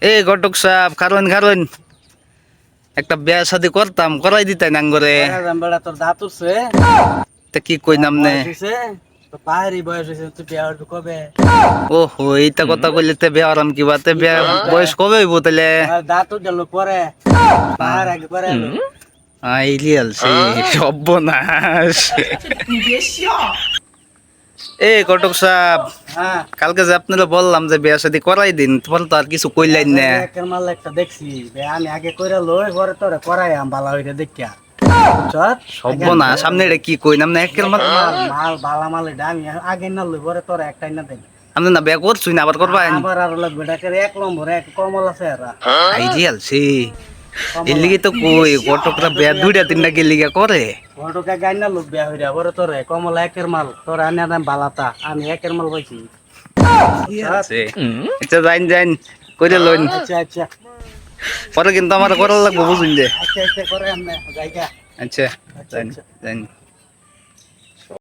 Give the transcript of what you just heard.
এই ঘটক সাহেব কারণ একটা বিয়া শাদি করতাম করাই দিতাই নাঙ্গরে বেড়া তোর দাঁত উঠছে তা কি কই নামনে তো পাহাড়ি বয়স হয়েছে তুই বিয়া করবি কবে? ওহো এইটা কথা কইলে তে বিয়া আরাম কি বাতে বিয়া বয়স কবে হইব তাইলে দাঁত উঠল পরে পাহাড় আগে পরে আইলি আলছি সর্বনাশ এই ঘটক সাহেব হ্যাঁ কালকে যে আপনারা বললাম যে বিয়া শাদি করাই দিন তোমার তো আর কিছু কইলেন না একের মাল একটা দেখছি আমি আগে কইরা লই পরে তোরে করাই আম বালা হইরে দেখিয়া সর্বনাশ সামনে এটা কি কই নামনে একের মাল মাল বালা মাল এটা আমি আগে না লই পরে তোরে একটাই না দেখ আপনি না বিয়া করছুই না আবার করবা আবার আর লাগবে ডাকে এক নম্বর এক কমল আছে এরা আইলি আলছি এর লিগে তো কই ঘটকরা বিয়া দুইটা তিনটা কে লিগে করে ঘটকা গাই না লোক বিয়া হইরা পরে তোরে কমল একের মাল তোর আনে দাম বালাতা আমি একের মাল পাইছি আচ্ছা যাইন কইরে লইন আচ্ছা আচ্ছা পরে কিন্তু আমার করা লাগবে বুঝুন যে আচ্ছা আচ্ছা করে আমরা জায়গা আচ্ছা আচ্ছা যাইন